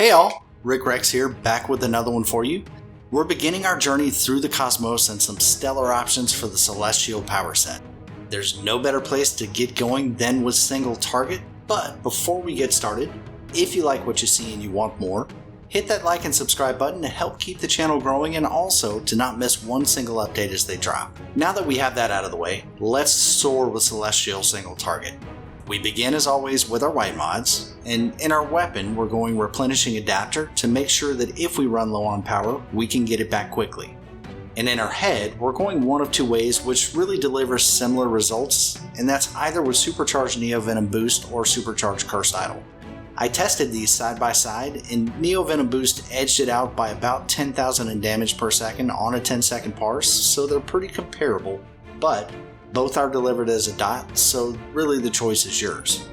Hey all, Rick Rex here, back with another one for you. We're beginning our journey through the cosmos and some stellar options for the Celestial power set. There's no better place to get going than with single target, but before we get started, if you like what you see and you want more, hit that like and subscribe button to help keep the channel growing and also to not miss one single update as they drop. Now that we have that out of the way, let's soar with Celestial single target. We begin as always with our white mods, and in our weapon we're going replenishing adapter to make sure that if we run low on power, we can get it back quickly. And in our head, we're going one of two ways which really delivers similar results, and that's either with supercharged Neo Venom Boost or supercharged Cursed Idol. I tested these side by side, and Neo Venom Boost edged it out by about 10,000 in damage per second on a 10-second parse, so they're pretty comparable, but both are delivered as a dot, so really the choice is yours.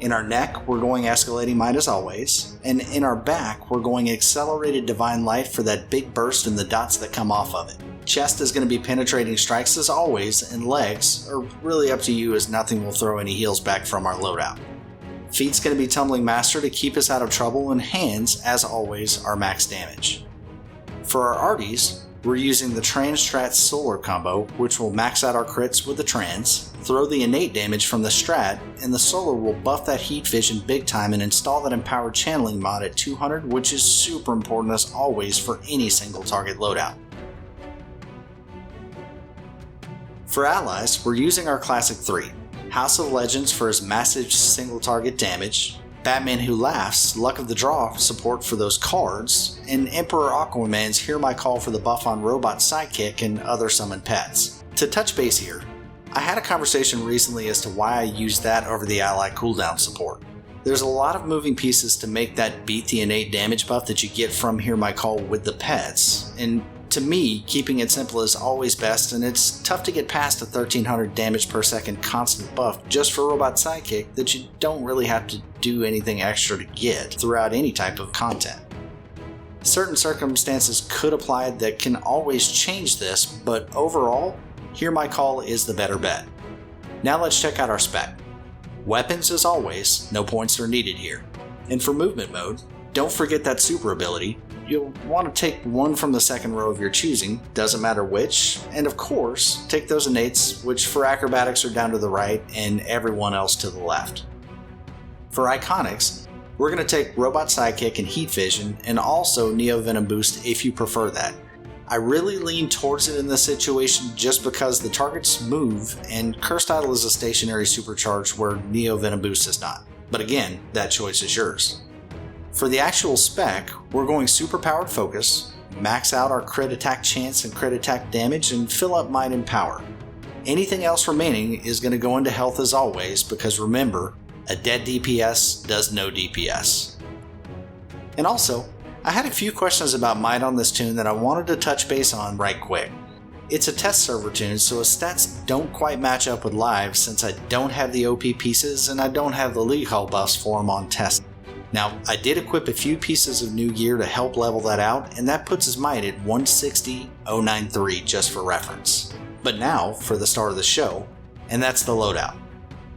In our neck, we're going Escalating Might as always, and in our back, we're going Accelerated Divine Light for that big burst in the dots that come off of it. Chest is going to be Penetrating Strikes as always, and legs are really up to you as nothing will throw any heals back from our loadout. Feet's going to be Tumbling Master to keep us out of trouble, and hands, as always, are max damage. For our arties, we're using the Trans-Strat Solar combo, which will max out our crits with the Trans, throw the innate damage from the Strat, and the Solar will buff that heat vision big time and install that empowered channeling mod at 200, which is super important as always for any single target loadout. For allies, we're using our classic 3. House of Legends for his massive single target damage, Batman Who Laughs, Luck of the Draw support for those cards, and Emperor Aquaman's Hear My Call for the buff on Robot Sidekick and other summoned pets. To touch base here, I had a conversation recently as to why I used that over the ally cooldown support. There's a lot of moving pieces to make that beat the innate damage buff that you get from Hear My Call with the pets, and to me, keeping it simple is always best, and it's tough to get past a 1300 damage per second constant buff just for Robot Sidekick that you don't really have to do anything extra to get throughout any type of content. Certain circumstances could apply that can always change this, but overall, Hear My Call is the better bet. Now let's check out our spec. Weapons as always, no points are needed here. And for movement mode, don't forget that super ability. You'll want to take one from the second row of your choosing, doesn't matter which, and of course, take those innates, which for acrobatics are down to the right and everyone else to the left. For iconics, we're going to take Robot Sidekick and Heat Vision, and also Neo Venom Boost if you prefer that. I really lean towards it in this situation just because the targets move, and Cursed Idol is a stationary supercharge where Neo Venom Boost is not. But again, that choice is yours. For the actual spec, we're going super powered focus, max out our crit attack chance and crit attack damage, and fill up might and power. Anything else remaining is going to go into health as always, because remember, a dead DPS does no DPS. And also, I had a few questions about might on this tune that I wanted to touch base on right quick. It's a test server tune, so its stats don't quite match up with live since I don't have the OP pieces and I don't have the League Hall buffs for them on test. Now, I did equip a few pieces of new gear to help level that out, and that puts his might at 160,093 just for reference. But now, for the start of the show, and that's the loadout.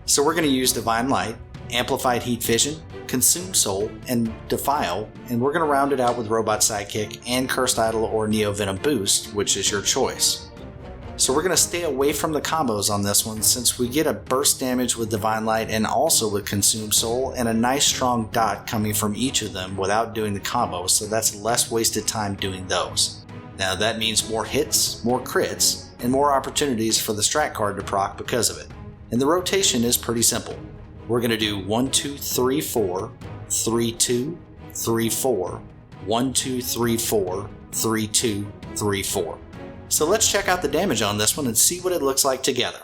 So we're going to use Divine Light, Amplified Heat Vision, Consume Soul, and Defile, and we're going to round it out with Robot Sidekick and Cursed Idol or Neo Venom Boost, which is your choice. So we're going to stay away from the combos on this one since we get a burst damage with Divine Light and also with Consume Soul and a nice strong dot coming from each of them without doing the combo, so that's less wasted time doing those. Now that means more hits, more crits, and more opportunities for the strat card to proc because of it. And the rotation is pretty simple. We're going to do 1, 2, 3, 4, 3, 2, 3, 4, 1, 2, 3, 4, 3, 2, 3, 4. So let's check out the damage on this one and see what it looks like together.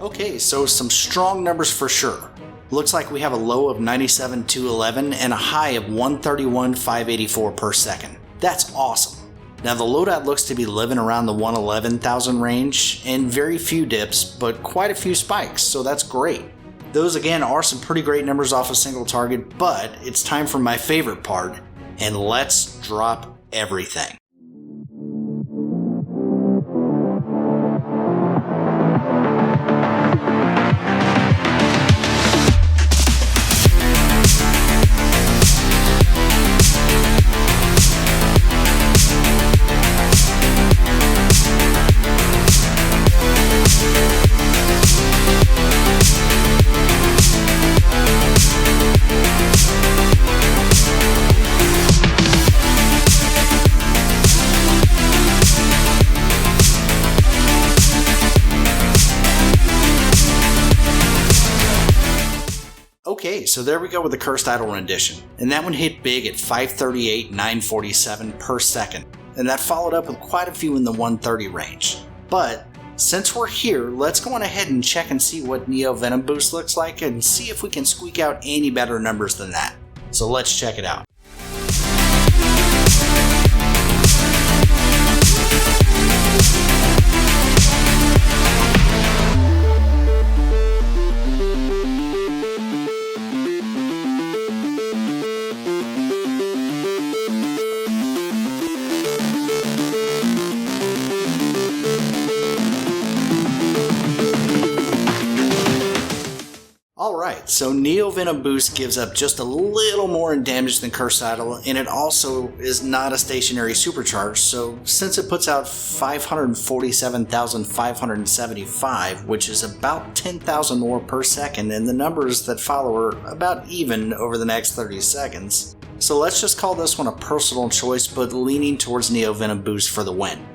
Okay, so some strong numbers for sure. Looks like we have a low of 97,211 and a high of 131,584 per second. That's awesome. Now the loadout looks to be living around the 111,000 range, and very few dips, but quite a few spikes, so that's great. Those again are some pretty great numbers off a single target, but it's time for my favorite part, and let's drop everything. Okay, so there we go with the Cursed Idol rendition, and that one hit big at 538,947 per second, and that followed up with quite a few in the 130 range. But since we're here, let's go on ahead and check and see what Neo Venom Boost looks like and see if we can squeak out any better numbers than that. So let's check it out. Alright, so Neo Venom Boost gives up just a little more in damage than Cursed Idol, and it also is not a stationary supercharge, so since it puts out 547,575, which is about 10,000 more per second, and the numbers that follow are about even over the next 30 seconds. So let's just call this one a personal choice, but leaning towards Neo Venom Boost for the win.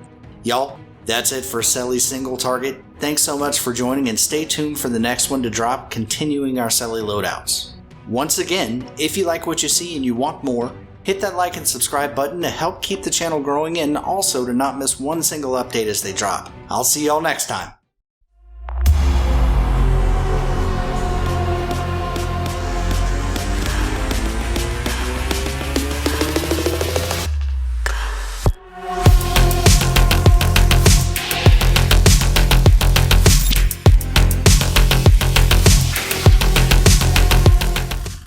Y'all, that's it for Selly's single target. Thanks so much for joining, and stay tuned for the next one to drop, continuing our Selly loadouts. Once again, if you like what you see and you want more, hit that like and subscribe button to help keep the channel growing and also to not miss one single update as they drop. I'll see y'all next time.